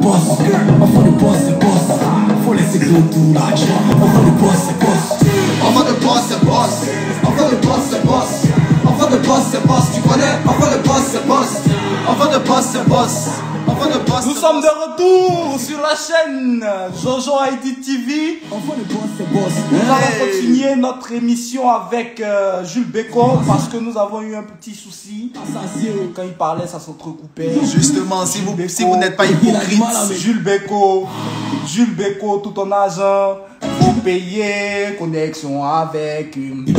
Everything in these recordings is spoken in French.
boss. Enfant de boss, c'est boss. Faut laisser tout là. Enfant de boss, c'est boss. Enfant de boss, c'est boss. Enfant de boss, c'est boss. Enfant de boss, c'est boss. Tu connais? Enfant de boss, c'est boss. Enfant de boss, c'est boss. Enfant de boss. Nous sommes de retour sur la chaîne Jojo ID TV. Enfant de boss, c'est boss. Nous allons continuer notre émission avec Jules Beko parce que nous avons eu un petit souci. Quand il parlait, ça s'entrecoupait. Justement, si vous n'êtes pas hypocrite, Jules Beko, tout ton argent, faut payer, connexion avec une... Jules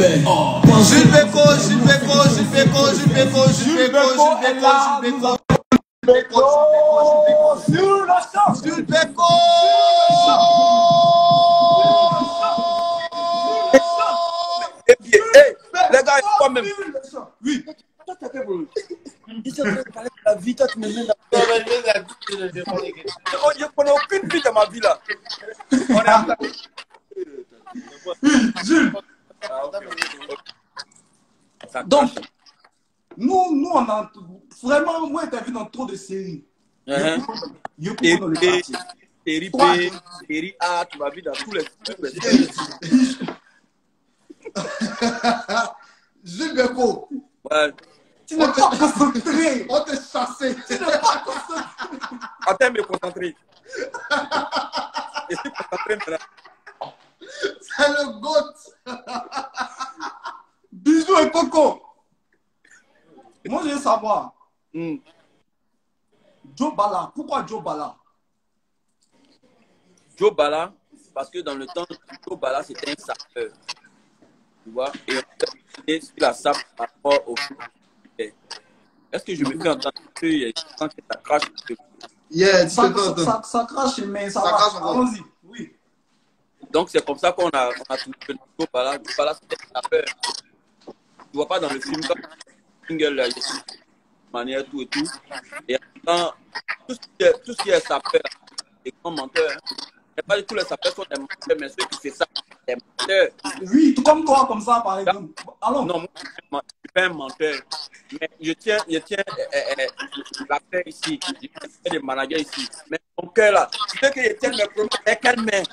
Beko sur la chance. Jules Beko. Les gars, quand même. Oui. Toi, t'as quel problème? Ils sont en train de parler de la vie, toi, tu me mets dans je connais aucune vie dans ma vie là. Jules. Donc, nous, on a vraiment, moi, t'as vu dans trop de séries. Série B, série A, tu m'as vu dans tous les séries. Jules Beko. Ouais. Tu n'es pas concentré. On te chassé. Tu n'es pas concentré. Attends, me concentrer. Je suis concentré maintenant. C'est le GOAT. Bisous et Coco. Moi, je veux savoir. Joe Bala. Pourquoi Joe Bala? Joe Bala, parce que dans le temps, Joe Bala, c'était un sapeur. Tu vois? Et on était sur la sape par rapport au... Est-ce que je me fais entendre que quand ça crache? Yeah, ça crache, mais ça crache. Allons-y. Oui. Donc, c'est comme ça qu'on a trouvé Joe Bala. Joe Bala, c'était un sapeur. Tu vois pas dans le film, comme single, là, il y a une manière, tout et tout. Et en même temps, tout ce qui est sapeur, des grands menteurs, hein. Pas tous les sapeurs sont des menteurs, mais ceux qui font ça, des menteurs. Oui, tout comme toi, comme ça, par exemple. Alors, non, moi, je ne suis pas un menteur. Mais je tiens l'affaire ici. Je tiens les managers ici. Mais mon cœur là, tu veux que je tienne mes promesses avec quelle main?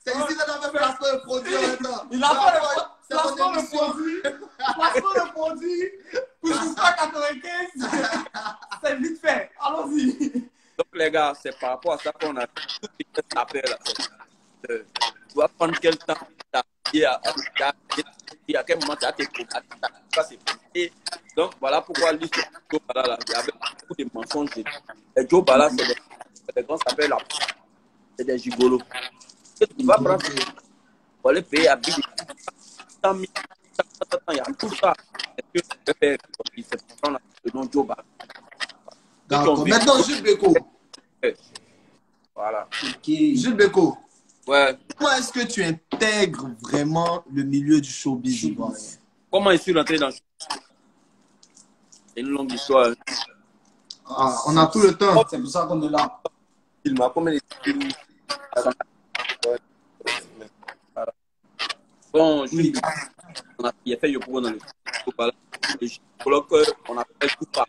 C'est ici qu'on a fait placement de produit maintenant. Il a fait le placement de produit. Placement de produit. Pour jusqu'à 95. C'est vite fait. Allons-y. Donc les gars, c'est par rapport à ça qu'on a tout fait taper là. Tu vas prendre quel temps et à quel moment tu as tes problèmes. Donc voilà pourquoi lui, Joe Bala là, il y avait beaucoup de mensonges. Et Joe Bala, c'est des grands s'appellent là. C'est des gigolos. Et tu vas prendre pour les payer à 100 000, il y a tout ça. Est-ce que tu peux faire le nom Joe Bala? D'accord. Maintenant, Jules Beko. Voilà. Jules Beko. Ouais. Comment est-ce que tu intègres vraiment le milieu du showbiz ivoirien? Comment je suis rentré dans... C'est une longue histoire. Ah, on a tout le temps. C'est pour ça qu'on est là. Il m'a combien de... Bon, je suis... Il a fait Yopougo dans le... On appelle Djoufa.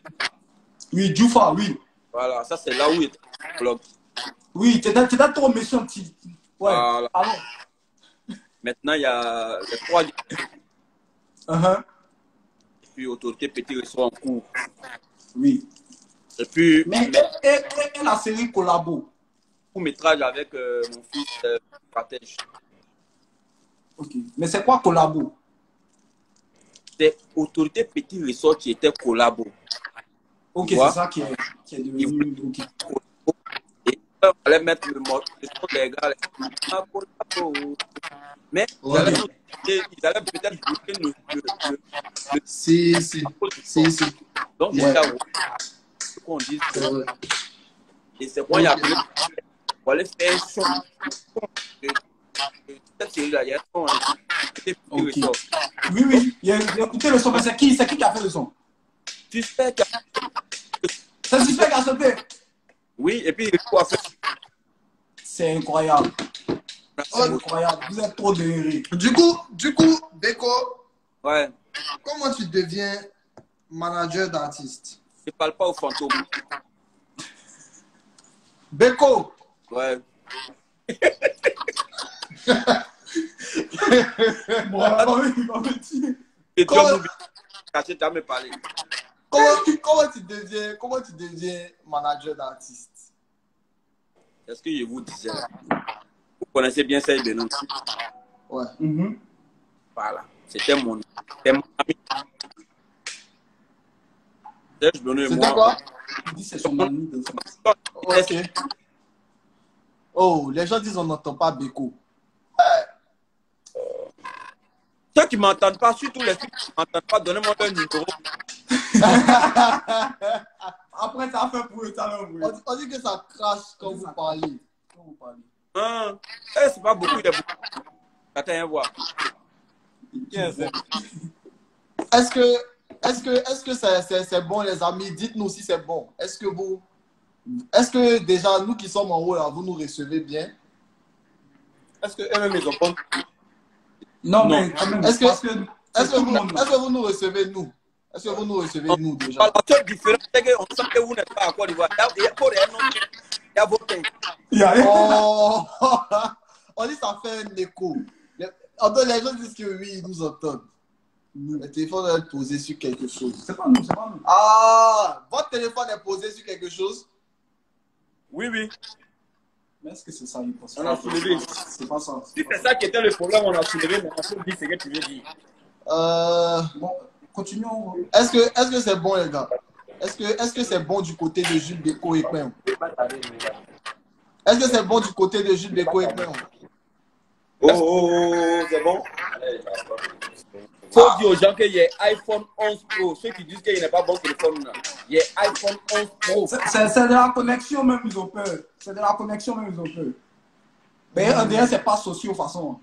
Oui, Djoufa, oui. Voilà, ça c'est là où il était blog. Oui, tu étais trop méchant. Ouais. Voilà. Alors. Maintenant, il y a les 3 Et puis, autorité petit restaurant en cours. Oui. Et puis... Mais et la série collabo? Pour métrage avec mon fils Pratège. Ok. Mais c'est quoi collabo? C'est autorité petit ressort qui était collabo. Ok, c'est ça qui est devenu. Okay. Et on allait mettre le mot des gars. Mais ils allaient peut-être bloquer le Si. Donc, voilà ce qu'on dit. Et c'est quoi il y a pour aller faire un son. Cette série-là, il y a un son. Oui. Il a écouté le son. Mais c'est qui qui a fait le son? Suspect. C'est Suspect qui a sauté. Oui, et puis il faut faire. C'est incroyable. C'est incroyable. Vous êtes trop délirés. Du coup, Beko, ouais. comment tu deviens Manager d'artiste. Je parle pas aux fantômes. Beko. Ouais. Bon, alors, il va me dire. Et tu Comment- as caché, tu as me parlé. Comment tu deviens manager d'artiste? C'est ce que je vous disais. Vous connaissez bien Serge Benoît. Ouais. Voilà. C'était mon ami. Serge Benoît et C'était moi. quoi? Il dit c'est son ami de son. Ok. Oh, les gens disent on n'entend pas Beko. Ceux qui ne m'entendent pas, surtout les filles qui ne m'entendent pas, donnez-moi leur numéro. Après, ça a fait pour eux, ça a fait. On dit que ça crache quand vous parlez. Hein? Eh, c'est pas beaucoup, il y a beaucoup. Attends, viens voir. Est-ce que c'est bon, les amis? Dites-nous si c'est bon. Est-ce que déjà, nous qui sommes en haut, là, vous nous recevez bien? Est-ce qu'eux-mêmes, ils ont pas. Non, mais quand même, Est-ce parce que que tout le monde. vous nous recevez, nous? Est-ce que vous nous recevez, nous, déjà? La seule différence, c'est qu'on sent que vous n'êtes pas à Côte d'Ivoire. Il y a pour les noms, il y a vos teintes. Oh! On dit ça fait un écho. Les gens disent que oui, ils nous entendent. Le téléphone doit être posé sur quelque chose. C'est pas nous, c'est pas nous. Ah! Votre téléphone est posé sur quelque chose? Oui, oui. Mais est-ce que c'est ça, il pense? On a soulevé. C'est pas ça. Si c'est ça qui était le problème, on a soulevé, mais on peut dire ce que tu veux dire. Bon, continuons. Est-ce que c'est bon, les gars? Est-ce que c'est bon du côté de Jules Beko et Quin? Est-ce que c'est bon du côté de Jules Beko et Quin? Oh, c'est bon? Faut dire aux gens qu'il y a iPhone 11 Pro. Ceux qui disent qu'il n'est pas bon téléphone, là. Il y a iPhone 11 Pro. C'est de la connexion même, ils ont peur. C'est de la connexion même, ils ont peur. Mais d'ailleurs, c'est pas social, de toute façon.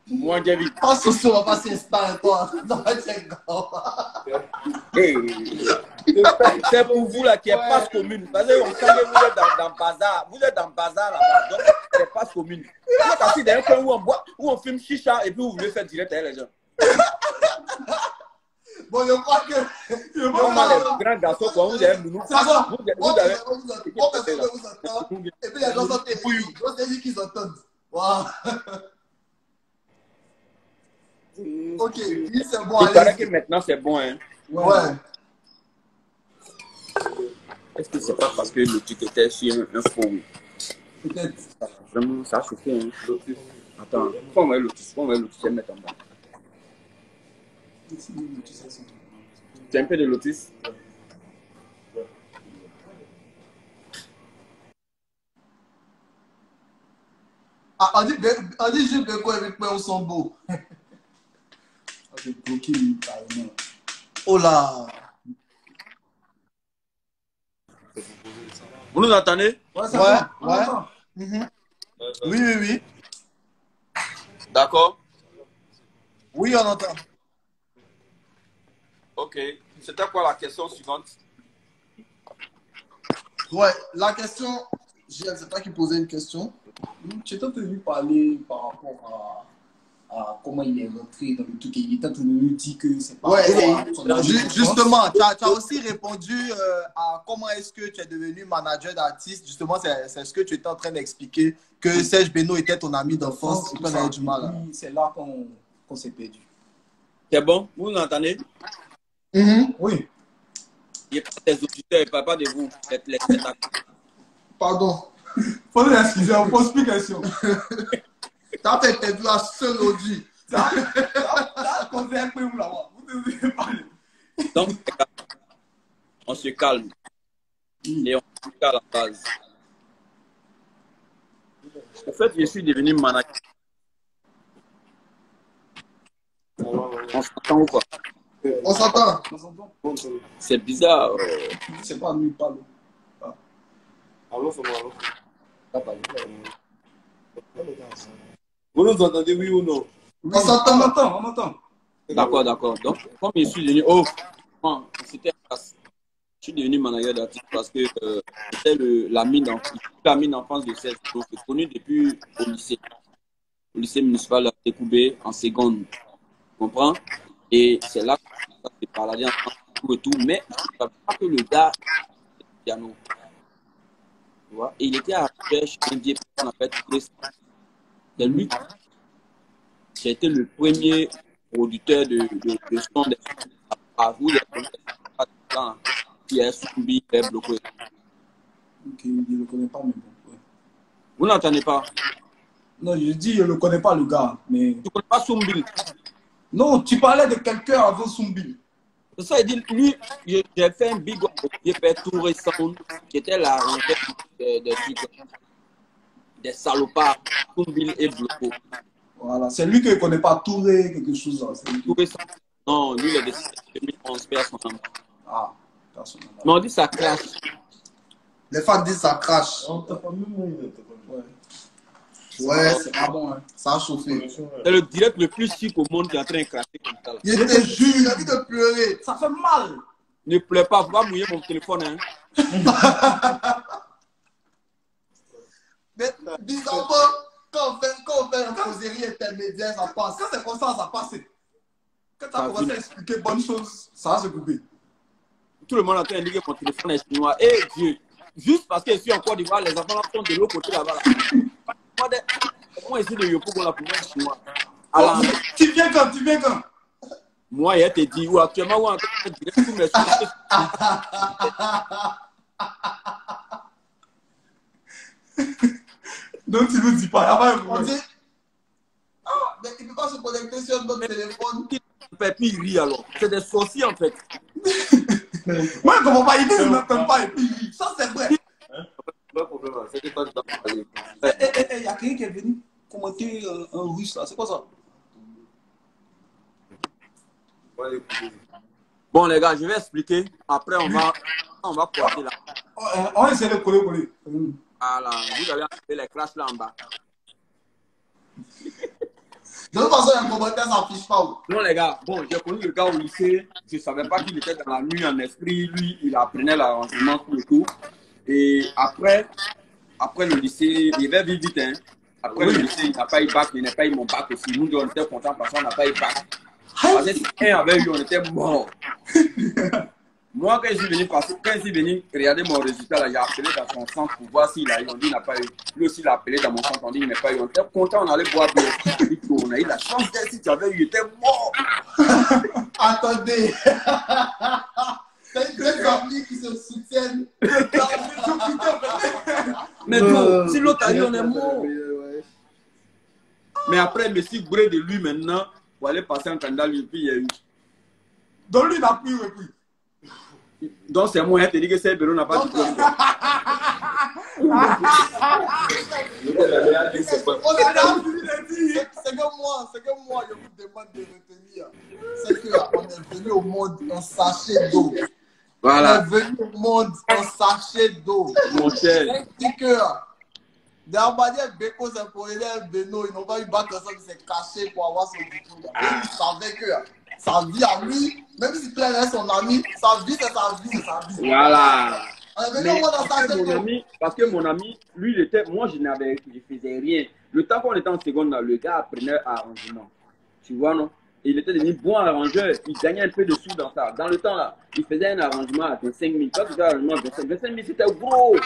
Moi, j'ai vu. Pas social, on va pas s'installer, toi. Non, c'est grave. C'est pour vous là qui est passe commune. Parce que on sent que vous êtes dans bazar. Vous êtes dans bazar là-bas. Donc, c'est passe commune. Vous êtes assis dans un coin où on boit, où on filme chicha et puis vous voulez faire direct avec les gens. Bon, je crois que... Comment les grands garçons, quand vous avez nous, Ça va. vous avez. Bon, personne ne vous entend. Et puis les gens sont terribles. Ils ont dit qu'ils entendent. Waouh. Ok, oui, c'est bon. Il paraît Allez. que maintenant c'est bon, hein. Ouais. Est-ce que c'est pas parce que le truc était sur un faux? Peut-être. Vraiment, ça a chauffé, hein. Lotus. Attends, faut-moi Lotus, je vais mettre en bas. C'est un peu de Lotus. Ah, on dit Jules Beko avec Quin sont beaux. J'ai bloqué lui, carrément. Oh là. Vous nous entendez? Ouais, c'est Ouais, bon. ouais. Attends. Oui. D'accord. Oui, on entend. Ok. C'était quoi la question suivante? Ouais, la question, je ne sais pas qui posait une question. Tu t'es entendu parler par rapport à comment il est rentré dans le truc et il est en train de nous dire que c'est pas. Ouais, son âge de justement, tu as aussi répondu à comment est-ce que tu es devenu manager d'artiste. Justement, c'est ce que tu étais en train d'expliquer, que Serge Benoît était ton ami d'enfance et qu'on avait du mal. Oui, c'est là qu'on s'est perdu. C'est bon? Vous nous entendez? Oui. Il n'y a pas des auditeurs, il ne parle pas de vous, les spectateurs. Pardon. Faut nous excuser, on pose plus de questions. Tu as fait perdu la seule audit. Ça a causé un peu là-bas. Vous devez parler. Donc, les gars, on se calme. Et on se calme à la base. En fait, je suis devenu manager. On s'entend ou pas? On s'entend. C'est bizarre. C'est pas lui, pas lui. Allô, c'est moi, allô. Vous nous entendez, oui ou non? On s'entend. On entend. D'accord. Donc, comme je suis devenu... Oh, c'était je suis devenu manager d'artiste parce que c'était la mine d'enfance de Serge. Donc, je suis connu depuis au lycée municipal de Koubé en seconde. Tu comprends? Et c'est là que je suis baladé ensemble tout et tout, mais je ne savais pas que le gars piano. Tu vois? Et il était à la recherche d'un DJ qu'on appelle Touré. C'est lui qui a été le premier producteur de son à vous, les qui est Soumbi, qui est bloqué. Ok, je ne le connais pas, mais bon. Ouais. Vous n'entendez pas? Non, je dis, je ne le connais pas, le gars. Mais... Tu ne connais pas Soumbi? Non, tu parlais de quelqu'un avant Soumbi. C'est ça, il dit, lui, j'ai fait un big up au Père Touré Sound, qui était la des salopards, Soumbi et Bloco. Voilà, c'est lui que je ne connais pas, Touré, quelque chose. Touré Sound. Non, lui, il est décédé en 2011, personnellement. Ah, personnellement. Mais on dit ça crache. Les fans disent ça crache. On t'a pas même Ouais, c'est pas bon, hein. ça a chauffé. C'est le direct le plus chic au monde qui est en train de cracher comme ça. Là. Il était jus, il a envie de pleurer. Ça fait mal. Ne pleure pas, faut pas mouiller mon téléphone. Hein. Mais bizarrement, quand on fait une causerie intermédiaire, ça passe. Quand c'est comme ça passe. Quand tu as commencé à expliquer bonnes choses, ça va se couper. Tout le monde est en train de dire que mon téléphone est chinois. Eh Dieu, juste parce que je suis en Côte d'Ivoire, les enfants sont de l'autre côté là-bas. Moi, ici de Yoko, on a pour moi chinois. Alors, Tu viens quand? Tu viens quand? moi, il te dit, ou actuellement, ou en train de dire tous mes choses. Donc, tu ne nous dis pas. On dit, ah, mais il ne peut pas se connecter sur notre téléphone. Puis il rit alors. C'est des sorciers en fait. Moi, je ne comprends pas. Il dit, je n'entends pas. Et puis, ça, c'est vrai. Pas de problème, c'est que toi, tu dois parler. Il y a quelqu'un qui est venu commenter un russe là. C'est quoi ça? Bon, les gars, je vais expliquer. Après, on va pointer là. On va essayer de coller. Voilà, vous allez enlever les classes là en bas. De toute façon, un commentaire s'affiche pas. Non, les gars, bon, j'ai connu le gars au lycée. Je ne savais pas qu'il était dans la nuit en esprit. Lui, il apprenait l'arrangement, tout et tout. Et après le lycée, il va vite, hein. Après le lycée, il n'a pas eu bac, il n'a pas eu mon bac aussi. Nous, on était contents parce qu'on n'a pas eu bac. Parce que si un avait eu, on était mort. Moi, quand je suis venu regarder mon résultat, là, j'ai appelé dans son centre pour voir s'il a eu. On dit qu'il n'a pas eu. Lui aussi, il a appelé dans mon centre, on dit qu'il n'a pas eu. On était content, on allait boire bière. On a eu la chance d'être, si tu avais eu, il était mort. Attendez. C'est deux amis qui se soutiennent. Mais bon, si l'autre a eu, on est mort. Mais après, le site bré de lui maintenant, pour aller passer en candidat, lui, puis il y a eu. Donc, lui, il n'a plus repris. Donc, c'est moi, tu dis que c'est Béron n'a pas de diplôme. C'est que moi, je vous demande de retenir. C'est qu'on est venu au monde en sachet d'eau. Voilà. On est venu au monde en sachet d'eau. Mon cher. C'est que dans la manière Beko s'est pour aider Beno, ils n'ont pas eu bac ensemble, il s'est caché pour avoir son diplôme. Il savait que sa vie à lui, même si Claire est son ami, sa vie c'est sa vie, c'est sa vie. Voilà. On est venu Mais au monde en sachet d'eau. parce que mon ami, lui, il était, moi, je faisais rien. Le temps qu'on était en seconde, là, le gars apprenait arrangement. Tu vois, non? Il était devenu bon arrangeur. Il gagnait un peu de sous dans ça. Dans le temps, là, il faisait un arrangement à 25 000. Quand tu fais un arrangement à 25 000, c'était gros.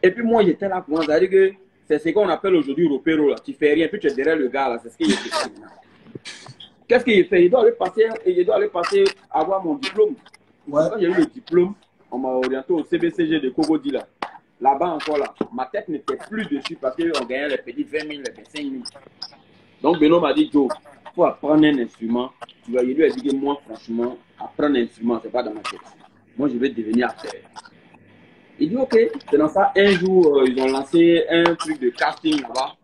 Et puis moi, j'étais là pour moi. C'est-à-dire que c'est ce qu'on appelle aujourd'hui Ropero, là. Tu fais rien, puis tu es derrière le gars, là. C'est ce qu'il fait. Qu'est-ce qu'il fait? Il doit aller passer, avoir mon diplôme. Ouais. Quand j'ai eu le diplôme, on m'a orienté au CBCG de Kogodi, là. Là-bas encore, là. Ma tête n'était plus dessus parce qu'on gagnait les petits 20 000, les 25 000. Donc, Beno m'a dit, Joe, il faut apprendre un instrument. Tu vois, il lui a dit que moi, franchement, apprendre un instrument, ce n'est pas dans ma tête. Moi, je vais devenir acteur. Il dit, ok. C'est dans ça, un jour, ils ont lancé un truc de casting là-bas.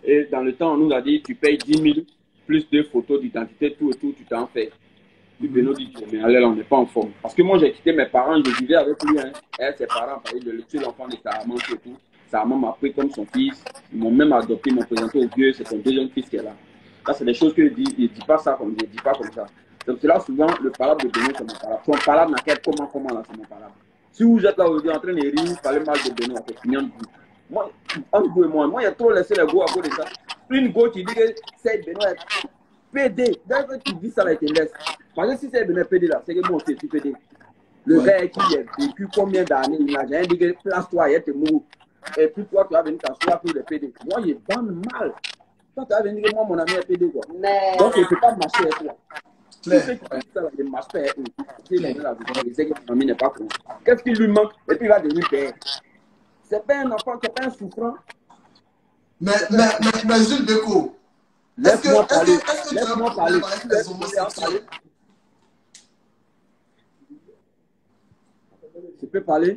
Et dans le temps, on nous a dit, tu payes 10 000, plus de photos d'identité, tout et tout, tu t'en fais. Puis Beno dit, mais allez, là, on n'est pas en forme. Parce que moi, j'ai quitté mes parents, je vivais avec lui. Hein. Et ses parents, par exemple, le tuer l'enfant de sa maman, tout et tout. Sa maman m'a pris comme son fils. Ils m'ont même adopté, ils m'ont présenté au vieux. C'est son deuxième fils qui est là. Là, c'est des choses que je dis. Il ne dit pas ça comme je ne dis pas comme ça. Donc, c'est là souvent le palabre de Beno, c'est mon palabre. Son palabre n'a qu'à être comment là, c'est mon palabre. Si vous êtes là aujourd'hui en train de rire, vous parlez mal de Beno, c'est fini en vous. Moi, entre vous et moi, il y a trop laissé les go à cause de ça. Une go qui dit que c'est Beno. PD. Dès que tu dis ça, là, il te laisse. Parce que si c'est venu PD là, c'est que moi aussi, je suis PD. Le gars qui a vécu combien d'années, il n'a jamais dit que place-toi, il te mou. Et puis toi, tu vas venir t'asseoir pour le PD. Moi, il banne mal. Toi, tu vas venir que moi, mon ami est PD, quoi. Mais... Donc, il ne peut pas marcher avec toi. Claire. Si ça, il ne marche pas avec eux. Il sait que son ami n'est pas con. Qu'est-ce qui lui manque? Et puis, il va devenir père. C'est pas un enfant, c'est pas un souffrant. Mais Jules Beko, est-ce que tu as un problème avec les homosexuels? Je peux parler?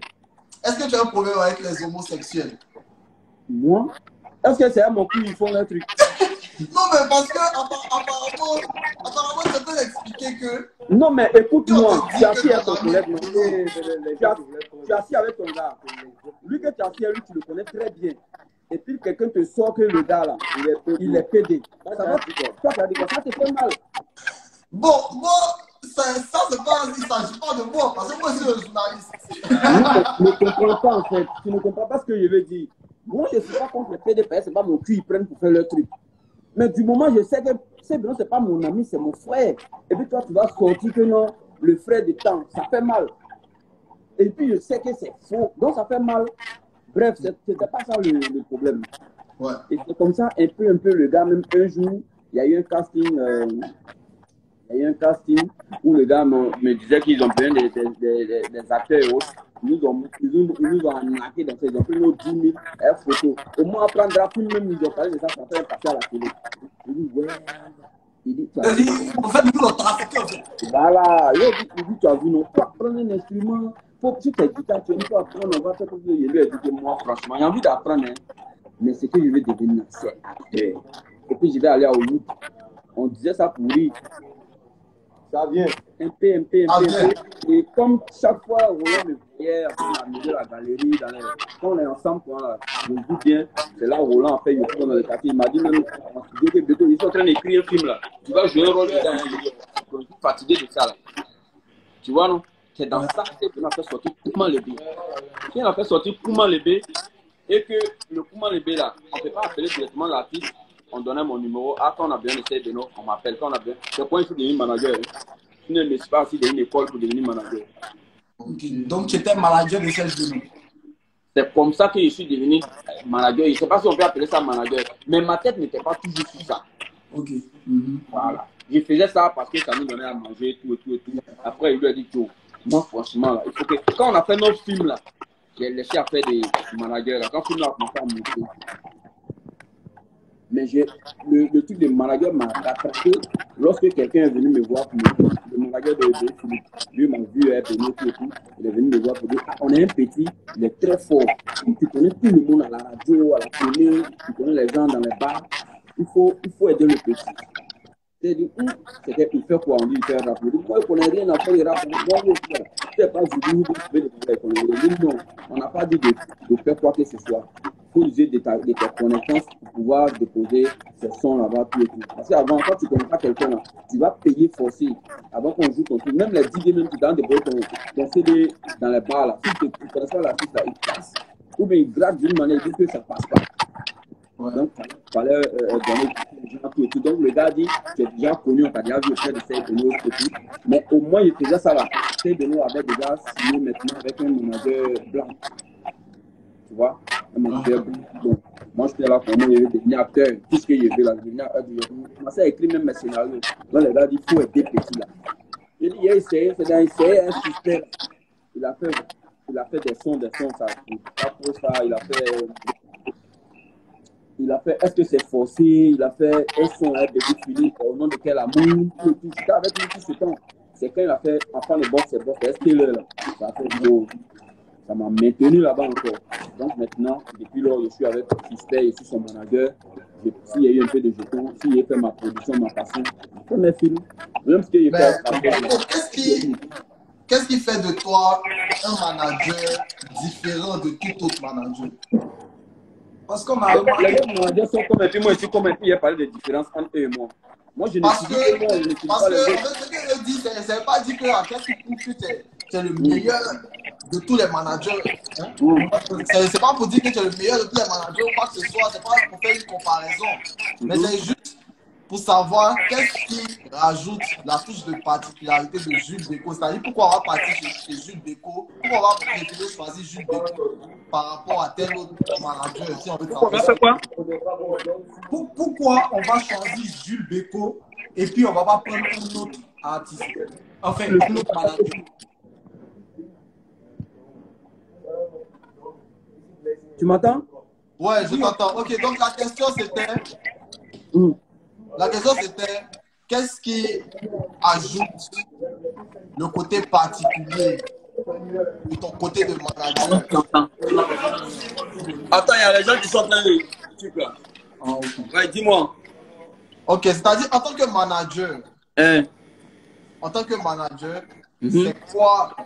Est-ce que tu as un problème avec les homosexuels? Moi? Est-ce que c'est à mon cul ils font un truc? Non, mais parce que apparemment, je peux expliquer que... Non, mais écoute-moi, tu es assis avec ton collègue, non? Tu es assis avec ton gars. Lui que tu es assis avec lui, tu le connais très bien. Et puis quelqu'un te sort que le gars là, il est pédé. Ça va, toi, ça te fait mal. Bon, ça c'est pas... Il ne s'agit pas de moi, parce que moi, je suis un journaliste. Tu ne comprends pas, en fait. Tu ne comprends pas ce que je veux dire. Moi, je ne suis pas contre les PD, parce que ce n'est pas mon cul, ils prennent pour faire leur truc. Mais du moment je sais que c'est bon, c'est pas mon ami, c'est mon frère. Et puis toi, tu vas sortir que non, le frère de temps, ça fait mal. Et puis je sais que c'est faux, donc ça fait mal. Bref, c'était pas ça le problème. Ouais. Et c'est comme ça, un peu le gars, même un jour, il y a eu un casting. Où le gars me disait qu'ils ont besoin des acteurs et autres. Ils nous ont arnaqué dans ces, ils ont pris nos 10 000 photos. Et moi, apprendre à film, même ils ont parlé de ça, ça fait un passé à la télé. Il dit, ouais. Il dit, en fait, nous, on trafiqué, en fait. Voilà. Il dit, tu as vu, non, tu vas prendre un instrument. Si tu es guitare, tu peux apprendre, on va faire comme ça. Il lui a dit que moi, franchement, j'ai envie d'apprendre, hein. Mais ce que je vais devenir, c'est acteur. Et puis, je vais aller à Hollywood. On disait ça pour rire. Ça vient. Un peu. Et comme chaque fois, Roland me voyait à la la galerie, quand on est ensemble, je me dis bien, c'est là où Roland a fait YouTube dans le quartier. Il m'a dit même, ils sont en train d'écrire un film là. Tu vas jouer un rôle dedans. Je suis fatigué de ça là. Tu vois, non? C'est dans ça qu'on a fait sortir Kouman Lébé. Si on a fait sortir Kouman Lébé, et que le Kouman Lébé là, on ne peut pas appeler directement l'artiste. On donnait mon numéro. Ah, quand on a besoin de de nous, on m'appelle. Quand on a besoin. C'est quoi il faut devenir manager? Tu ne me pas aussi d'une école pour devenir manager. Okay. Donc, tu étais manager de Serge Benoît. C'est comme ça que je suis devenu manager. Je ne sais pas si on peut appeler ça manager. Mais ma tête n'était pas toujours sur ça. Ok. Voilà. Je faisais ça parce que ça nous donnait à manger, tout. Après, il lui a dit tout. Moi, franchement, là, il faut que. Quand on a fait notre film, là, j'ai laissé à faire des managers. Là. Quand le film a commencé à monter. Mais le truc de manager m'a rattrapé lorsque quelqu'un est venu me voir pour me dire, le manager de Philippe, lui m'a vu être venu tout, il est venu me voir pour dire, ah, on est un petit, il est très fort, tu connais tout le monde à la radio, à la télé, tu connais les gens dans les bars, il faut aider le petit. C'est-à-dire, il fait quoi? On dit, il fait rap. Moi, je ne connais rien à faire de rap. Moi, je ne sais pas du tout. Non, on n'a pas dit de faire quoi que ce soit. Il faut user de tes connaissances pour pouvoir déposer ces sons là-bas, tout et tout. Parce qu'avant, quand tu ne connais pas quelqu'un là, tu vas payer forcé. Avant qu'on joue ton truc, même les DJ, même tu dois déposer ton CD dans les bars là. Si tu ne connais pas l'artiste là, il passe. Ou bien il gratte d'une manière, il dit que ça ne passe pas. Ouais. Donc, il fallait donner les gens tout et tout. Donc, le gars dit, tu es déjà connu, on t'a déjà vu auprès de Serge Benoît et tout. Mais au moins, il faisait ça là. Serge Benoît avait déjà signé maintenant avec un manager blanc. Tu vois, un manager blanc. Donc, moi, j'étais là pour moi, je vais devenir acteur. Tout ce que je veux là, devenir acteur. Je commençais à écrire même mes scénarios. Donc, le gars dit, il faut aider petit là. Il dit, il a essayé, c'est un système. Il a fait des sons, ça. Il a fait est-ce que c'est forcé, il a fait un son avec Bébé Philippe, au nom de quel amour, tout. J'étais avec lui tout ce temps. C'est quand il a fait Enfant de boss, c'est boss, c'est STL là. Ça a fait beau. Ça m'a maintenu là-bas encore. Donc maintenant, depuis lors, je suis avec Sister, je suis son manager. S'il y a eu un peu de jetons, s'il a fait ma production, ma passion, je fais mes films. Même ce qu'il fait. Qu'est-ce qui fait de toi un manager différent de tout autre manager? Parce qu'on m'a remarqué. Les managers sont comme un peu, moi je suis comme un peu, il y a parlé de différence entre eux et moi. Moi je ne suis pas le fait, ce que je dis, c'est pas dire que qu'est-ce qui prouve que tu es le meilleur de tous les managers. Hein? C'est pas pour dire que tu es le meilleur de tous les managers ou quoi que ce soit, c'est pas pour faire une comparaison. Mais c'est juste pour savoir qu'est-ce qui rajoute la touche de particularité de Jules Bécaud. C'est-à-dire pourquoi on va partir chez Jules Bécaud, pourquoi on va préférer choisir Jules Bécaud par rapport à tel autre manager. Si on veut On fait quoi? Pourquoi on va choisir Jules Bécaud et puis on va pas prendre un autre artiste? Enfin, un autre manager. Tu m'entends? Ouais, je t'entends. Ok, donc la question c'était... La question c'était, qu'est-ce qui ajoute le côté particulier de ton côté de manager? Attends, il y a les gens qui sont en train de... Ouais, dis-moi. Ok, c'est-à-dire en tant que manager, c'est quoi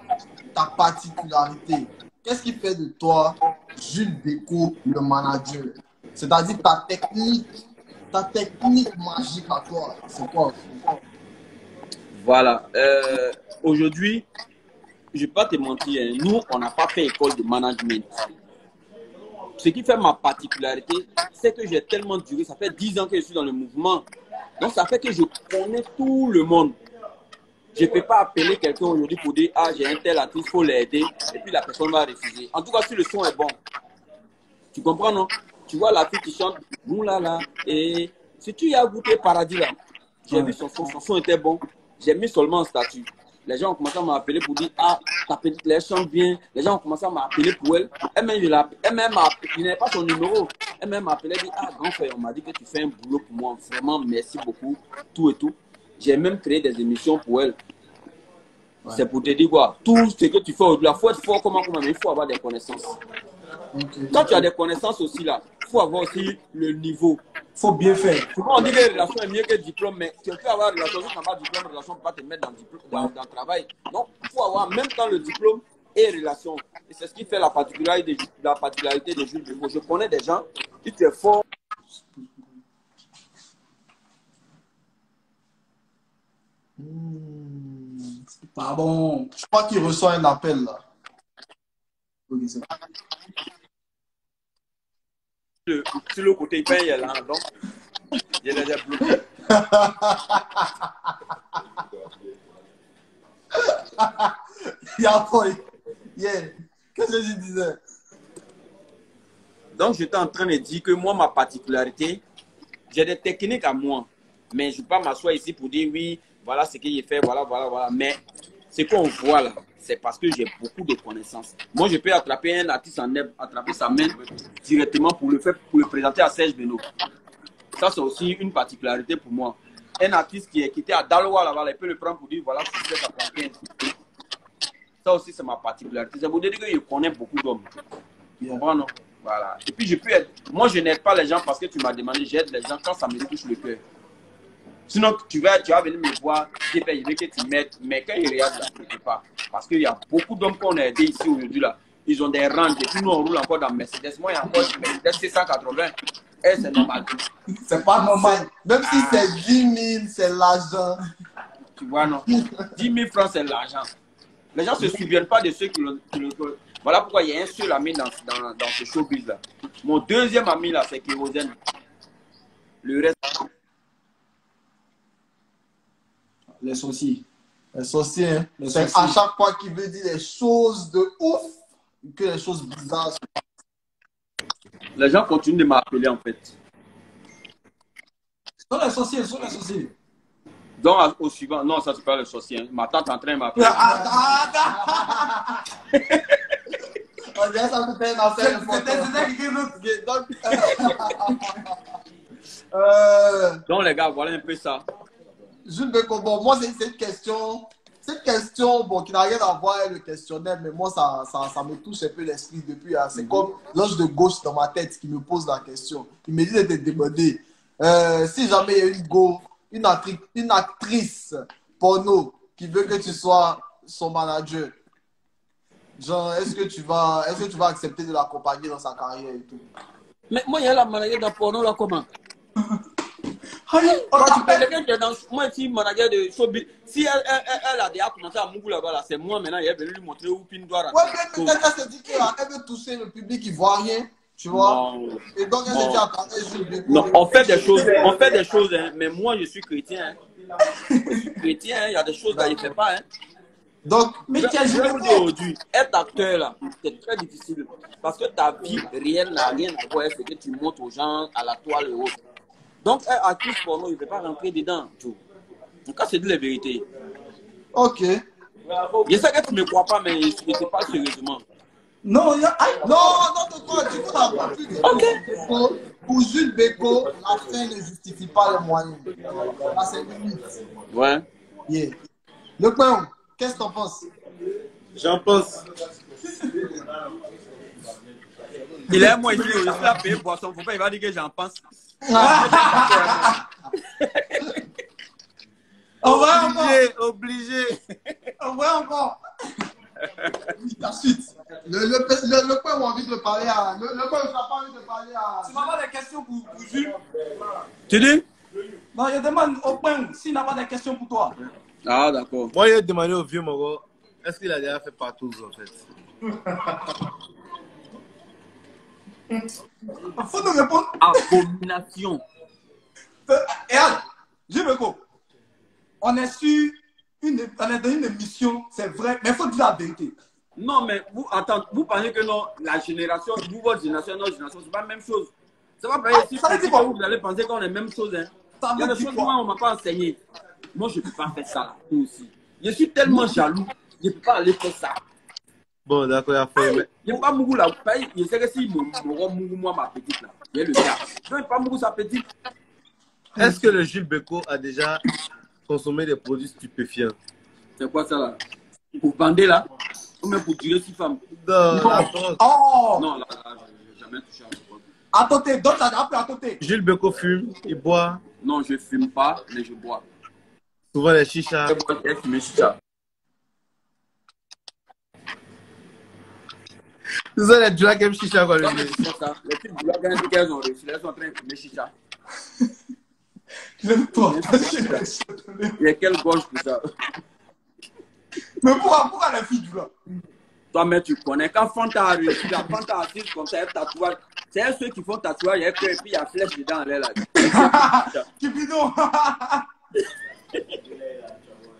ta particularité? Qu'est-ce qui fait de toi Jules Bécaud le manager? C'est-à-dire ta technique magique à toi, c'est quoi? Voilà. Aujourd'hui, je ne vais pas te mentir, hein, nous, on n'a pas fait école de management. Ce qui fait ma particularité, c'est que j'ai tellement duré, ça fait 10 ans que je suis dans le mouvement. Donc, ça fait que je connais tout le monde. Je ne peux pas appeler quelqu'un aujourd'hui pour dire « Ah, j'ai un tel artiste, il faut l'aider. » Et puis la personne va refuser. En tout cas, si le son est bon. Tu comprends, non? Tu vois la fille qui chante « Moulala » et si tu y as goûté Paradis là, j'ai vu son son était bon. J'ai mis seulement un statut. Les gens ont commencé à m'appeler pour dire « Ah, ta petite lèvre chante bien. » Les gens ont commencé à m'appeler pour elle. Elle-même, je n'avais pas son numéro. Elle-même m'a appelé et dit « Ah, grand frère, on m'a dit que tu fais un boulot pour moi. Vraiment, merci beaucoup. » Tout et tout. J'ai même créé des émissions pour elle. Ouais. C'est pour te dire quoi, tout ce que tu fais aujourd'hui, il faut être fort comment, mais il faut avoir des connaissances. Quand tu as des connaissances aussi là, il faut avoir aussi le niveau. Il faut bien faire. Souvent on dit que la relation est mieux que le diplôme, mais tu peux avoir une relation, si tu n'as pas de diplôme, la relation ne peut pas te mettre dans le travail. Donc il faut avoir en même temps le diplôme et relation. Et c'est ce qui fait la particularité de Jules Bécaud. Je connais des gens qui sont forts. Pas bon. Je crois qu'il reçoit un appel là. Sur le côté, il paye là, donc il les a bloqués. Qu'est-ce que je disais? Donc j'étais en train de dire que moi, ma particularité, j'ai des techniques à moi, mais je ne vais pas m'asseoir ici pour dire oui, voilà ce qu'il fait, voilà. Mais ce qu'on voit là, c'est parce que j'ai beaucoup de connaissances. Moi, je peux attraper un artiste en herbe, attraper sa main directement pour le présenter à Serge Beno. Ça, c'est aussi une particularité pour moi. Un artiste qui est quitté à Daloa là-bas, il peut le prendre pour dire voilà ce que ça prend 15. Ça aussi, c'est ma particularité. C'est pour dire que je connais beaucoup d'hommes. Non? Voilà. Et puis, je peux être. Moi, je n'aide pas les gens parce que tu m'as demandé, j'aide les gens quand ça me touche le cœur. Sinon, tu vas venir me voir, je veux que tu m'aides, mais quand ils réagissent, je ne peux pas. Parce qu'il y a beaucoup d'hommes qu'on a aidés ici aujourd'hui. Là. Ils ont des rangs, et puis nous, on roule encore dans Mercedes. Moi, il y a encore une Mercedes 680. Et c'est normal. C'est pas normal. Même si c'est 10 000, c'est l'argent. Tu vois, non? 10 000 francs, c'est l'argent. Les gens ne se souviennent pas de ceux qui l'ont. Voilà pourquoi il y a un seul ami dans ce showbiz-là. Mon deuxième ami, là, c'est Kérosène. Le reste. Les sorciers. Les sorciers, hein. C'est à chaque fois qu'il veut dire des choses de ouf, que les choses bizarres. Les gens continuent de m'appeler en fait. Ce sont les sorciers, Donc au suivant, non, ça c'est pas le sorcier. Hein. Ma tante est en train de m'appeler. On dirait ça peut être un affaire. Donc les gars, voilà un peu ça. Jules Bécaud, bon, moi, c'est une question. Cette question, bon, qui n'a rien à voir avec le questionnaire, mais moi, ça me touche un peu l'esprit depuis. Hein. C'est comme l'ange de gauche dans ma tête qui me pose la question. Il me dit de te demander si jamais il y a une actrice porno qui veut que tu sois son manager, genre, est-ce que tu vas accepter de l'accompagner dans sa carrière et tout? Mais moi, il y a la manager dans porno là, comment? Moi, si manager de showbiz, si elle a déjà commencé à mourir là-bas, là, c'est moi maintenant, elle est venue lui montrer où Pindoira. Ouais, mais peut-être qu'elle se dit qu'elle veut toucher le public ivoirien. Tu vois? Non. Et donc, elle s'est dit, attendez, Jules Béco. Non, on fait des choses, hein, mais moi je suis chrétien. Hein. Je suis chrétien, hein, il y a des choses là, il ne fait pas. Hein. Donc, Mais Je quel je Jules vais vous Béco? dire aujourd'hui, être acteur là, c'est très difficile. Parce que ta vie réelle n'a rien à voir avec ce que tu montres aux gens à la toile et autres. Donc, un artiste porno, il ne peut pas rentrer dedans. Tout. En tout cas, c'est de la vérité. ok. Je sais que tu ne me crois pas, mais je ne sais pas sérieusement. Non, il y a... Aïe. Non, de quoi? Du coup, t'as compris que pour Jules Béco, la fin ne justifie pas les moyens. Là, c'est limite. Ouais. Yeah. Le pain, qu'est-ce que t'en penses? J'en pense. Il est moi ici, je suis là payer boisson. Faut pas, il va dire que j'en pense. On va encore. Obligé. On va encore. La suite. Le pain, on a envie de parler à. Le pain, on n'a pas envie de parler à. Tu m'as pas des questions pour Jules? Tu dis? Non, je demande au pain s'il n'a pas des questions pour toi. Ah, d'accord. Moi, j'ai demandé au vieux Moro, est-ce qu'il a déjà fait partout en fait? Il faut nous répondre. Abomination. Et Al, Jules Béco, on est dans une émission, c'est vrai, mais il faut dire la vérité. Non, mais vous, attends, vous pensez que non, la génération, vous, votre génération, notre génération, c'est pas la même chose. Ça va pas si ça veut dire quoi? vous allez penser qu'on est la même chose. Hein. Ça Il y a veut des dire choses quoi? que moi, on ne m'a pas enseigné. Moi, je ne peux pas faire ça, là, moi aussi. Je suis tellement jaloux, je ne peux pas aller faire ça. Bon, d'accord, il a fait. Mais... Je n'ai pas Mougou là. Je sais que si Mougou, moi, ma petite là, il y a le gars. Je n'ai pas Mougou sa petite. Est-ce que le Jules Béco a déjà consommé des produits stupéfiants? C'est quoi ça là? Pour bander là? Ou même pour tirer 6 femmes? Non, la drogue. Oh! Non, là, je n'ai jamais touché à ce produit. Attendez, d'autres, ça a appelé à côté. Jules Béco fume, il boit Non, je ne fume pas, mais je bois. souvent les chichas. Je bois et fumer chicha. C'est ça les drugs aiment chicha quoi. Non, mais c'est ça. Les petites blogs, quand elles ont réussi, elles sont en train de fumer chicha. J'aime pas. Il y a quelle gorge pour ça? Mais pourquoi les filles du gars? Toi, mais tu connais. Quand Fanta a réussi, la Fanta artiste comme ça, elle tatouage. C'est ceux qui font tatouage, il y a que, et puis il y a flèche dedans, elle est là. Cupidon.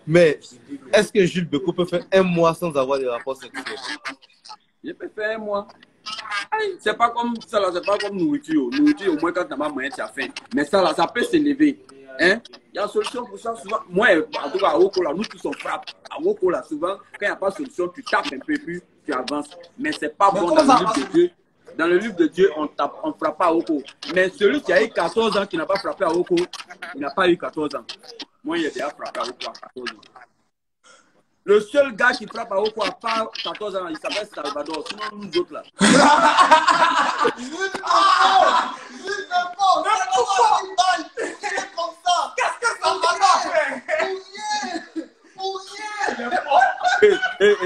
Mais est-ce que Jules Béco peut faire un mois sans avoir des rapports sexuels? Je peux faire moi. C'est pas comme ça là, c'est pas comme nourriture. Nourriture, au moins quand tu n'as pas moyen, tu as faim. Mais ça là, ça peut s'élever. Hein? Il y a une solution pour ça souvent. Moi, en tout cas, à Woko là, nous tous on frappe. À Woko là, souvent, quand il n'y a pas de solution, tu tapes un peu plus, tu avances. Mais c'est pas bon dans le livre de Dieu. Dans le livre de Dieu, on ne frappe pas à Woko. Mais celui qui a eu 14 ans qui n'a pas frappé à Woko, il n'a pas eu 14 ans. Moi, il a déjà frappé à Woko à 14 ans. Le seul gars qui frappe à Woko à part 14 ans, il s'appelle Salvador. Sinon, nous autres là. Qu'est-ce que ça va faire? Pour rien.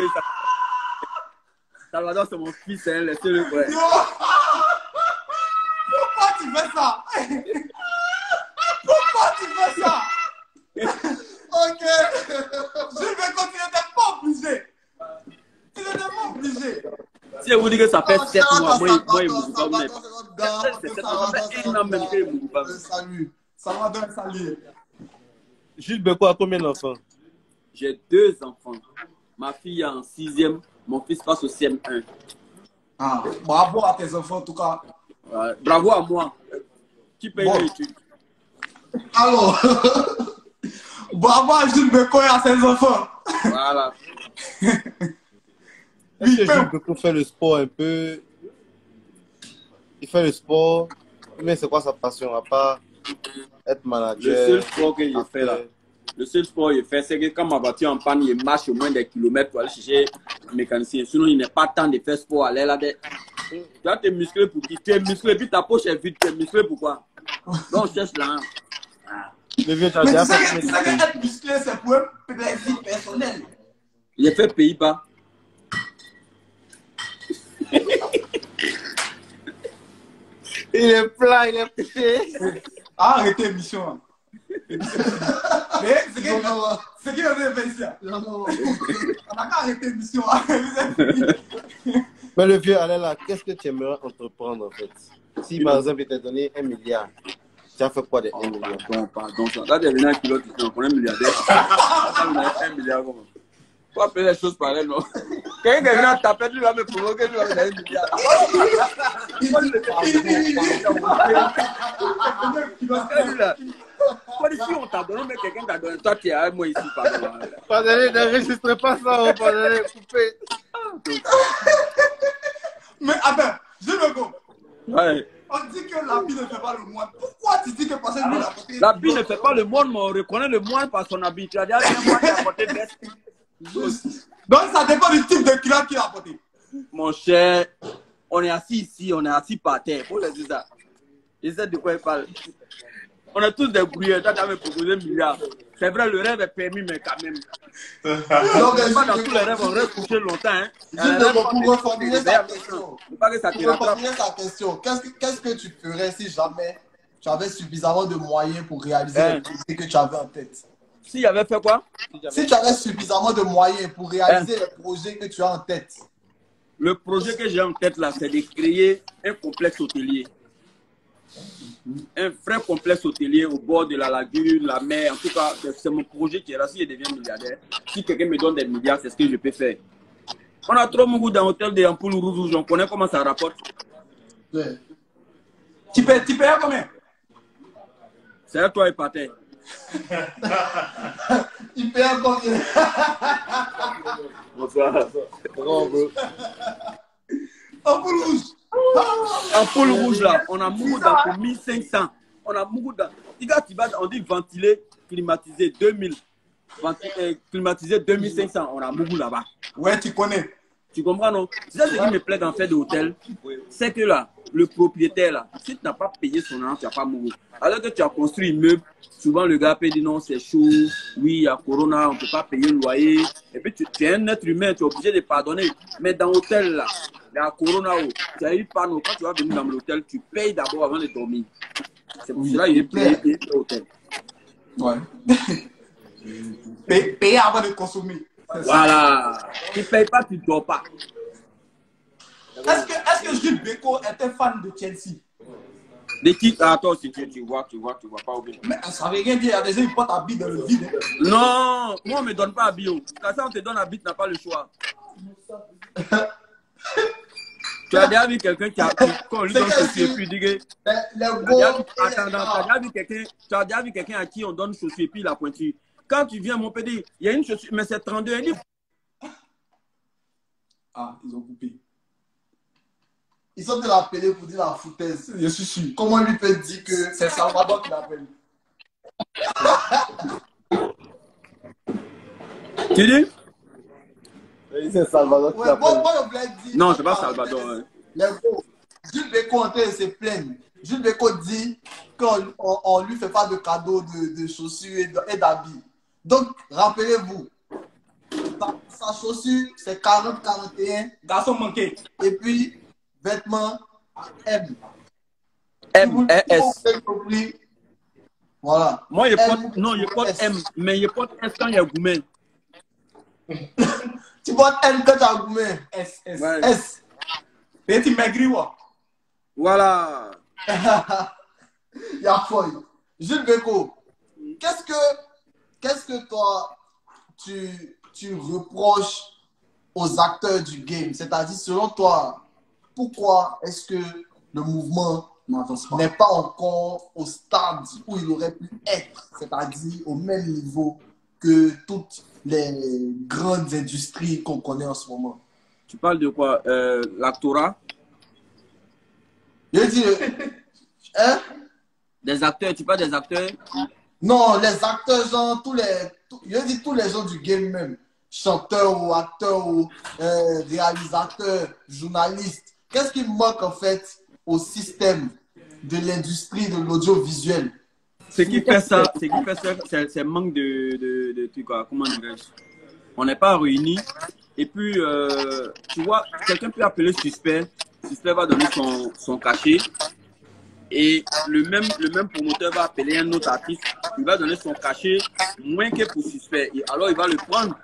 Salvador, c'est mon fils, hein, laissez-le. Ouais. Pourquoi tu fais ça? Pourquoi tu fais ça? Ok. Je vais continuer, tu n'étais pas obligé. Tu n'étais pas obligé. Si elle vous dit que ça fait 7 mois, moi, il Salvador, me dit pas. c'est notre gars. Ça fait un an même qu'il me dit pas. Salut. Ça va donner un salut. Jules Béco a combien d'enfants? J'ai 2 enfants. Ma fille est en 6e, mon fils passe au CM1. Ah, bravo à tes enfants en tout cas. Bravo à moi. Qui paye Bon. l'étude? Alors. Bravo à Jules Béco et à ses enfants. Voilà. Est-ce que Jules Béco fait le sport un peu? Il fait le sport, mais c'est quoi sa passion à part être manager? Le seul sport que j'ai fait là, le seul sport que j'ai fait, c'est que quand ma voiture en panne, il marche au moins des kilomètres pour aller chercher le mécanicien. Sinon, il n'est pas temps de faire sport. Aller là. Tu vas te muscler pour qui? Tu es musclé, puis ta poche est vide. Tu es musclé pourquoi? Donc, on cherche là. Le vieux, tu as Mais déjà tu sais fait que être musclé, c'est pour un plaisir personnel. J'ai fait Pays-Bas. Il est plat, il est pété. Arrêtez l'émission. Hein. Mais c'est qui est venu faire ici? Non. On n'a qu'à arrêter l'émission. Hein. Mais le vieux Alain là, qu'est-ce que tu aimerais entreprendre en fait? Si par exemple il t'a donné 1 milliard, tu as fait quoi de 1 milliard? Pardon. Là, tu es venu à un pilote, tu connais un milliardaire. Ça me donne 1 milliard. Faut appeler les choses pareilles, non? Quelqu'un qui est venu à taper, lui va me provoquer, lui va me donner 1 milliard. Si on t'a donné, mais quelqu'un t'a donné, toi tu es avec moi ici, pardon. Pardonnez, n'enregistrez pas ça, pardonnez, coupez. Mais attends, je me go. Ouais. On dit que la vie ne fait pas le moine. Pourquoi tu dis que parce que lui l'a porté? La bille ne fait pas le moine, mais on reconnaît le moine par son habit. Tu as dit, un moine qui a porté veste. Donc ça dépend du type de culotte qu'il a porté. Mon cher, on est assis ici, on est assis par terre. Faut leur dire ça. Ils savent de quoi ils parlent. On est tous des brouilleurs. Toi, tu as me proposé 1 milliard. C'est vrai, le rêve est permis, mais quand même. Donc, Pas dans tous les rêves, on reste couché longtemps. Hein. pour reformuler sa question, Pas que ça te rattrape. qu'est-ce que tu ferais si jamais tu avais suffisamment de moyens pour réaliser le projet que tu avais en tête? S'il y avait fait quoi? Si tu avais suffisamment de moyens pour réaliser le projet que tu as en tête. Le projet que j'ai en tête là, c'est de créer un complexe hôtelier. Un vrai complexe hôtelier au bord de la lagune, la mer. En tout cas, c'est mon projet qui est là. Si je deviens milliardaire, si quelqu'un me donne des milliards, c'est ce que je peux faire. On a trop beaucoup dans l'hôtel des ampoules rouges. On connaît comment ça rapporte. Ouais. Tu payes combien? C'est à toi et Pater. Il paye combien? Bonsoir. Ampoule rouge. Ampoule rouge là, on a beaucoup dans pour 1500. On a beaucoup dans. On dit ventiler, climatiser 2000. Climatisé 2500, on a beaucoup là-bas. Ouais, tu connais. Tu comprends, non? C'est ça ce qui me plaît dans fait de hôtel. C'est que là, le propriétaire, là, si tu n'as pas payé son argent, tu n'as pas mourir. Alors que tu as construit un immeuble, souvent le gars peut dire non, c'est chaud, oui, il y a Corona, on ne peut pas payer le loyer. Et puis tu es un être humain, tu es obligé de pardonner. Mais dans l'hôtel, là, il y a Corona, tu as eu panneau. Quand tu vas venir dans l'hôtel, tu payes d'abord avant de dormir. C'est pour cela qu'il est payé l'hôtel. Ouais. Payer avant de consommer. Voilà. Tu ne payes pas, tu ne dors pas. Est-ce que Jules Beko était fan de Chelsea? De qui? Attends, si tu vois pas où bien. Mais ça veut rien dire, il y a des gens qui portent un bit dans le vide. Non, moi on ne me donne pas un bio. Quand ça on te donne un bit, tu n'as pas le choix. Tu as déjà vu quelqu'un qui a quand on lui donne chaussures et puis il dit que. Tu as déjà vu quelqu'un à qui on donne chaussures et puis la pointure. Quand tu viens, mon PD, il y a une chaussure, mais c'est 32 livres. Ah, ils ont coupé. Ils sont de l'appeler pour dire la foutaise. Je suis sûr. Comment lui peut dire que C'est Salvador qui l'appelle? Tu dis? C'est Salvador qui ouais, l'appelle. moi, je voulais dire. Non, c'est pas Salvador. Hein. Les gros, Jules Beko en train de se plaindre. Jules Beko dit qu'on ne lui fait pas de cadeaux de chaussures et d'habits. Donc, rappelez-vous, sa chaussure, c'est 40-41. Garçon manqué. Et puis, vêtements M. M-S. Voilà. Moi, je porte, non, je porte M, mais je porte S quand il y a Goumen. Tu portes M quand tu as gourmet. S. Ouais. S. Petit maigri, ouais. Voilà. Il y a folle. Jules Beko, qu'est-ce que toi, tu reproches aux acteurs du game? C'est-à-dire, selon toi, pourquoi est-ce que le mouvement n'est pas encore au stade où il aurait pu être, c'est-à-dire au même niveau que toutes les grandes industries qu'on connaît en ce moment? Tu parles de quoi? L'actorat? Je dis, hein? Des acteurs, tu parles des acteurs? Non, les acteurs, genre, je dis tous les gens du game même. Chanteurs ou acteurs ou réalisateurs, journalistes. Qu'est-ce qui manque en fait au système de l'industrie de l'audiovisuel? Ce qui fait ça, c'est manque de trucs, comment dirais-je? On n'est pas réunis. Et puis, tu vois, quelqu'un peut appeler Suspect. Suspect va donner son cachet. Et le même promoteur va appeler un autre artiste. Il va donner son cachet moins que pour Suspect. Et alors, il va le prendre.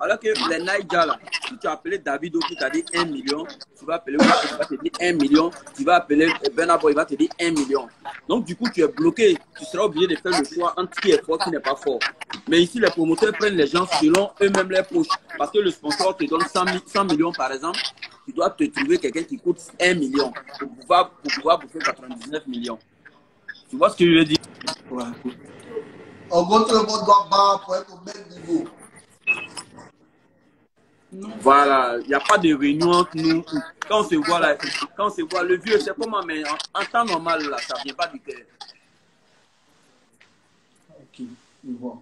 Alors que les Naïja, là, si tu as appelé Davido qui t'a dit 1 million, tu vas appeler Waka, il va te dire 1 million. Tu vas appeler Burna Boy, il va te dire 1 million. Donc, du coup, tu es bloqué. Tu seras obligé de faire le choix entre qui est fort, qui n'est pas fort. Mais ici, les promoteurs prennent les gens selon eux-mêmes les poches. Parce que le sponsor te donne 100 millions, par exemple. Tu dois te trouver quelqu'un qui coûte 1 million pour pouvoir bouffer 99 millions. Tu vois ce que je veux dire? Ouais. En gros, tout le monde doit battre pour être au même niveau. Voilà, il n'y a pas de réunion entre nous. Quand on se voit là, quand on se voit, le vieux, c'est comment, mais en temps normal, là, ça ne vient pas du cœur. Ok, je vois.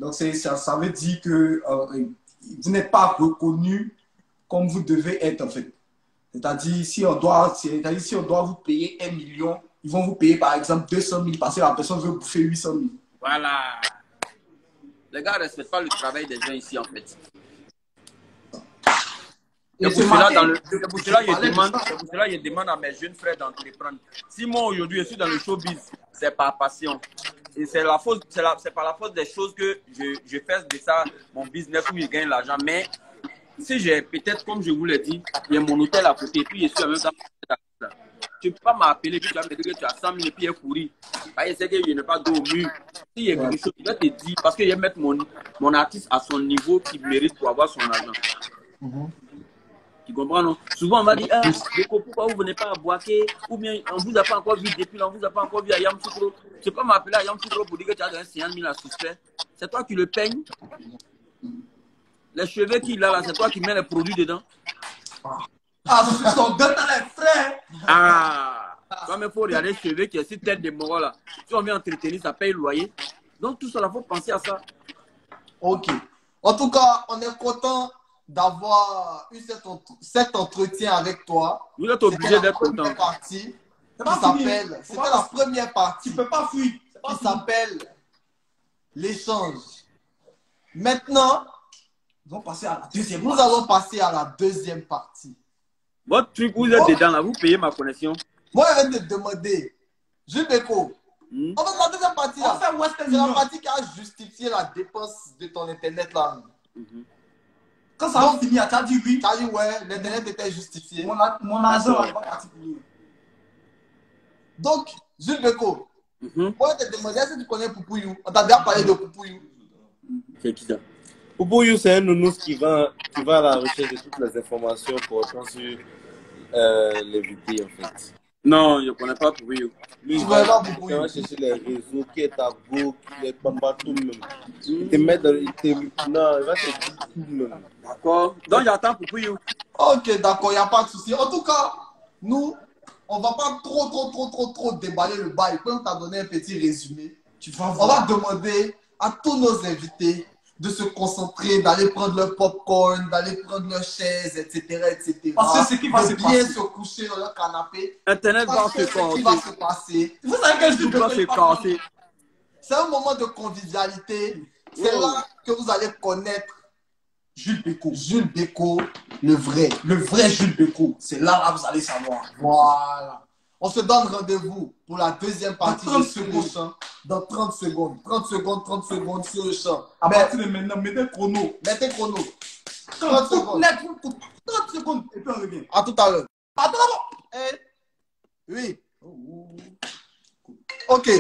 Donc, ça veut dire que vous n'êtes pas reconnu comme vous devez être, en fait. C'est-à-dire, si on doit vous payer 1 million, ils vont vous payer, par exemple, 200 000 parce que la personne veut bouffer 800 000. Voilà. Les gars ne respectent pas le travail des gens ici, en fait. C'est pour cela je demande à mes jeunes frères d'entreprendre. Si moi aujourd'hui je suis dans le showbiz, c'est par passion. Et c'est par la force des choses que je fais de ça mon business où je gagne l'argent. Mais si j'ai peut-être, comme je vous l'ai dit, il y a mon hôtel à côté, puis je suis en même temps. Tu ne peux pas m'appeler, puis tu vas me dire que tu as 100 000 et puis courir. Je sais que je n'ai pas d'eau au mur. S'il y a quelque chose, je vais te dire, parce que je vais mettre mon artiste à son niveau qu'il mérite pour avoir son argent. Tu comprends, non? Souvent, on va dire, pourquoi vous ne venez pas à Boaké? Ou bien, on ne vous a pas encore vu depuis, on ne vous a pas encore vu à Yamoussoukro. Tu ne peux pas m'appeler à Yamoussoukro pour dire que tu as donné 50 000 à suspect. C'est toi qui le peignes. Les cheveux qu'il a là, c'est toi qui mets les produits dedans. Ah, ce sont deux dans les frères. Ah, toi, il faut regarder les cheveux qui est sur tête de mort là. Si on vient entretenir, ça paye le loyer. Donc, tout ça, il faut penser à ça. Ok. En tout cas, on est content d'avoir eu cet entretien avec toi. Vous êtes obligé d'être content. C'était la première partie. Tu ne peux pas fuir. Qui s'appelle l'échange. Maintenant, nous allons passer à la deuxième partie. Nous allons passer à la deuxième partie. Votre truc, vous êtes dedans là, vous payez ma connexion. Moi, je vais te demander, Jules Beko, en fait, la deuxième partie là, c'est la partie qui a justifié la dépense de ton internet là. Quand ça va finir, tu as dit oui. Tu as dit ouais, l'internet était justifié. Mon argent va pas particulier. Donc, Jules Beko, moi je te demandais est-ce que tu connais Poupouyou? On t'a déjà parlé de Poupouyou. C'est qui ça? Poupouyou, c'est un nounours qui va à la recherche de toutes les informations pour répondre sur les VT en fait. Non, je ne connais pas Poupouyou. Lui, il va chercher les réseaux, qui est à go, qui est pas tout même. Il te met dans non, il va te dire tout même. D'accord. Donc j'attends Poupouyou. Ok, d'accord, il n'y a pas de souci. En tout cas, nous, on ne va pas trop déballer le bail. Comme tu as donné un petit résumé, on va demander à tous nos invités de se concentrer, d'aller prendre leur popcorn, d'aller prendre leur chaise, etc. Parce que ce qui va se passer, bien se coucher dans leur canapé. Internet va se ce qui va se passer. Vous savez que je dois se casser. C'est un moment de convivialité. C'est là que vous allez connaître Jules Beko. Jules Beko, le vrai Jules Beko. C'est là vous allez savoir. Voilà. On se donne rendez-vous pour la deuxième partie sur le champ dans 30 secondes. 30 secondes sur le champ. À partir de maintenant, mettez chrono. 30 secondes. 30 secondes et puis on revient. À tout à l'heure. Attends. Oui. Ok.